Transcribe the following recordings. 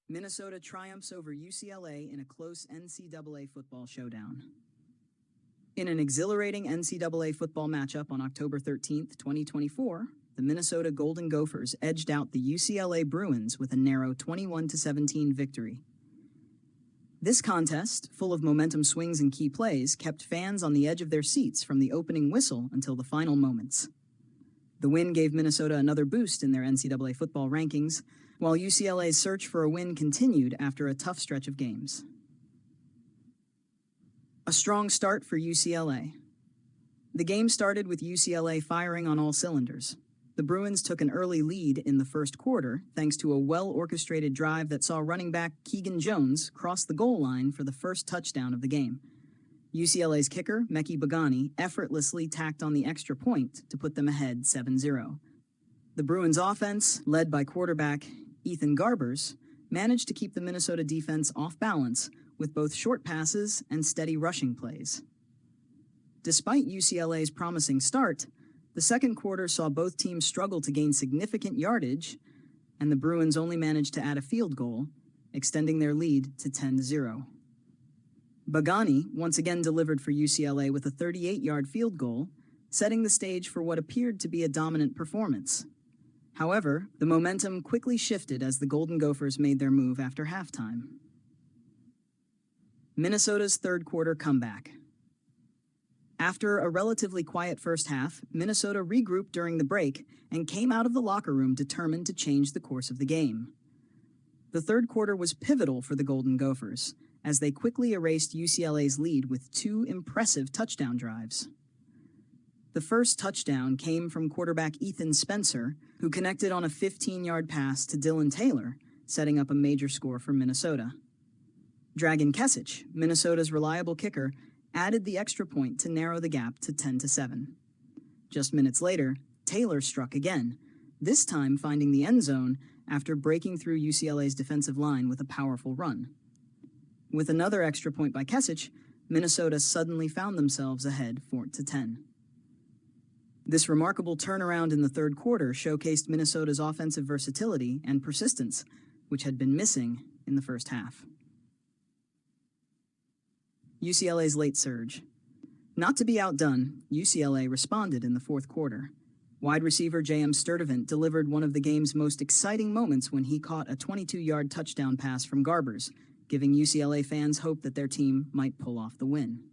Minnesota triumphs over UCLA in a close NCAA football showdown. In an exhilarating NCAA football matchup on October 13, 2024, the Minnesota Golden Gophers edged out the UCLA Bruins with a narrow 21-17 victory. This contest, full of momentum swings and key plays, kept fans on the edge of their seats from the opening whistle until the final moments. The win gave Minnesota another boost in their NCAA football rankings, while UCLA's search for a win continued after a tough stretch of games. A strong start for UCLA. The game started with UCLA firing on all cylinders. The Bruins took an early lead in the first quarter thanks to a well-orchestrated drive that saw running back Keegan Jones cross the goal line for the first touchdown of the game. UCLA's kicker, Meki Bagani, effortlessly tacked on the extra point to put them ahead 7-0. The Bruins' offense, led by quarterback Ethan Garbers, managed to keep the Minnesota defense off balance with both short passes and steady rushing plays. Despite UCLA's promising start, the second quarter saw both teams struggle to gain significant yardage, and the Bruins only managed to add a field goal, extending their lead to 10-0. Bagani once again delivered for UCLA with a 38-yard field goal, setting the stage for what appeared to be a dominant performance. However, the momentum quickly shifted as the Golden Gophers made their move after halftime. Minnesota's third quarter comeback. After a relatively quiet first half, Minnesota regrouped during the break and came out of the locker room determined to change the course of the game. The third quarter was pivotal for the Golden Gophers, as they quickly erased UCLA's lead with two impressive touchdown drives. The first touchdown came from quarterback Ethan Spencer, who connected on a 15-yard pass to Dylan Taylor, setting up a major score for Minnesota. Dragan Kesich, Minnesota's reliable kicker, added the extra point to narrow the gap to 10-7. Just minutes later, Taylor struck again, this time finding the end zone after breaking through UCLA's defensive line with a powerful run. With another extra point by Kesich, Minnesota suddenly found themselves ahead 4-10. This remarkable turnaround in the third quarter showcased Minnesota's offensive versatility and persistence, which had been missing in the first half. UCLA's late surge. Not to be outdone, UCLA responded in the fourth quarter. Wide receiver J.M. Sturdivant delivered one of the game's most exciting moments when he caught a 22-yard touchdown pass from Garbers, giving UCLA fans hope that their team might pull off the win.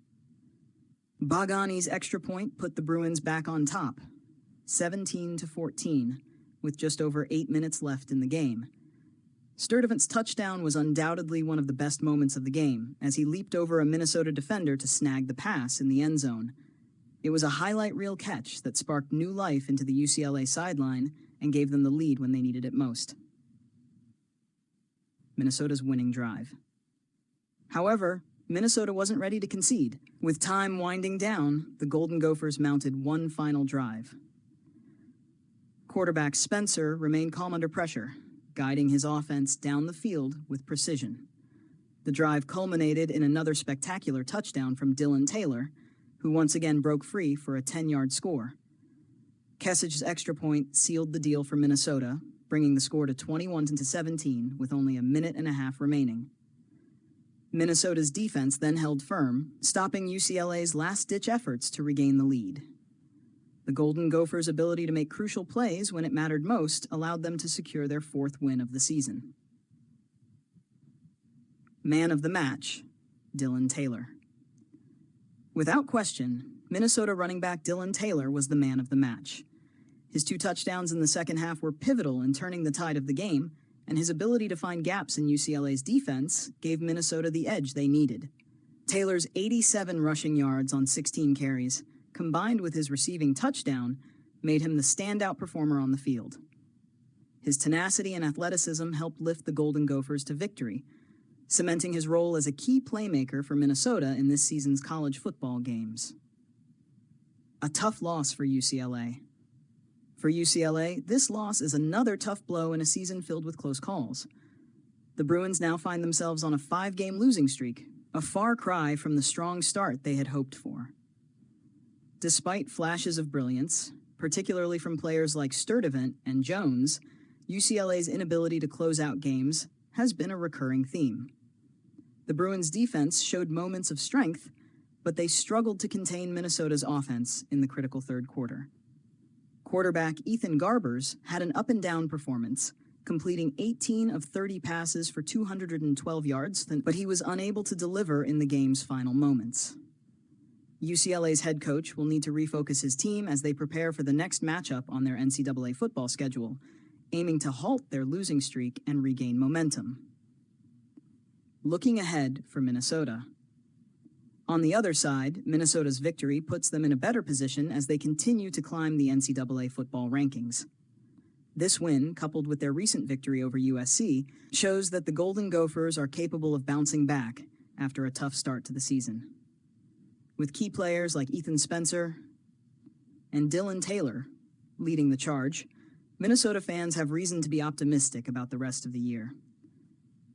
Bagani's extra point put the Bruins back on top, 17-14, with just over 8 minutes left in the game. Sturdivant's touchdown was undoubtedly one of the best moments of the game, as he leaped over a Minnesota defender to snag the pass in the end zone. It was a highlight reel catch that sparked new life into the UCLA sideline and gave them the lead when they needed it most. Minnesota's winning drive. However, Minnesota wasn't ready to concede. With time winding down, the Golden Gophers mounted one final drive. Quarterback Spencer remained calm under pressure, guiding his offense down the field with precision. The drive culminated in another spectacular touchdown from Dylan Taylor, who once again broke free for a 10-yard score. Kesich's extra point sealed the deal for Minnesota, bringing the score to 21-17 with only a minute and a half remaining. Minnesota's defense then held firm, stopping UCLA's last-ditch efforts to regain the lead. The Golden Gophers' ability to make crucial plays when it mattered most allowed them to secure their fourth win of the season. Man of the match, Dylan Taylor. Without question, Minnesota running back Dylan Taylor was the man of the match. His two touchdowns in the second half were pivotal in turning the tide of the game, and his ability to find gaps in UCLA's defense gave Minnesota the edge they needed. Taylor's 87 rushing yards on 16 carries, combined with his receiving touchdown, made him the standout performer on the field. His tenacity and athleticism helped lift the Golden Gophers to victory, cementing his role as a key playmaker for Minnesota in this season's college football games. A tough loss for UCLA. For UCLA, this loss is another tough blow in a season filled with close calls. The Bruins now find themselves on a 5-game losing streak, a far cry from the strong start they had hoped for. Despite flashes of brilliance, particularly from players like Sturdivant and Jones, UCLA's inability to close out games has been a recurring theme. The Bruins' defense showed moments of strength, but they struggled to contain Minnesota's offense in the critical third quarter. Quarterback Ethan Garbers had an up-and-down performance, completing 18 of 30 passes for 212 yards, but he was unable to deliver in the game's final moments. UCLA's head coach will need to refocus his team as they prepare for the next matchup on their NCAA football schedule, aiming to halt their losing streak and regain momentum. Looking ahead for Minnesota. On the other side, Minnesota's victory puts them in a better position as they continue to climb the NCAA football rankings. This win, coupled with their recent victory over USC, shows that the Golden Gophers are capable of bouncing back after a tough start to the season. With key players like Ethan Spencer and Dylan Taylor leading the charge, Minnesota fans have reason to be optimistic about the rest of the year.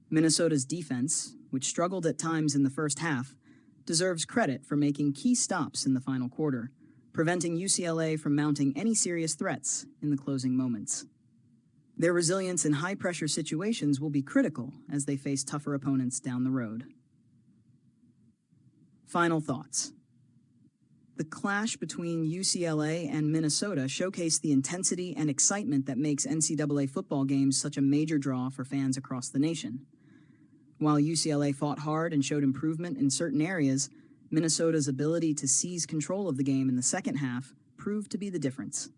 Minnesota's defense, which struggled at times in the first half, deserves credit for making key stops in the final quarter, preventing UCLA from mounting any serious threats in the closing moments. Their resilience in high-pressure situations will be critical as they face tougher opponents down the road. Final thoughts. The clash between UCLA and Minnesota showcased the intensity and excitement that makes NCAA football games such a major draw for fans across the nation. While UCLA fought hard and showed improvement in certain areas, Minnesota's ability to seize control of the game in the second half proved to be the difference.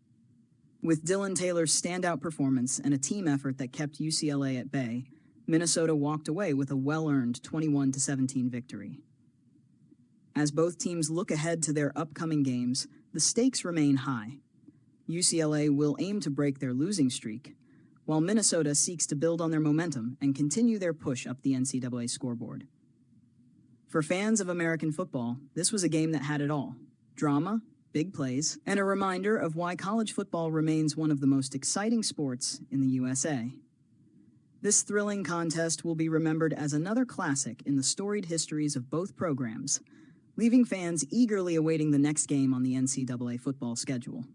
With Dylan Taylor's standout performance and a team effort that kept UCLA at bay, Minnesota walked away with a well-earned 21-17 victory. As both teams look ahead to their upcoming games, the stakes remain high. UCLA will aim to break their losing streak, while Minnesota seeks to build on their momentum and continue their push up the NCAA scoreboard. For fans of American football, this was a game that had it all: drama, big plays, and a reminder of why college football remains one of the most exciting sports in the USA. This thrilling contest will be remembered as another classic in the storied histories of both programs, leaving fans eagerly awaiting the next game on the NCAA football schedule.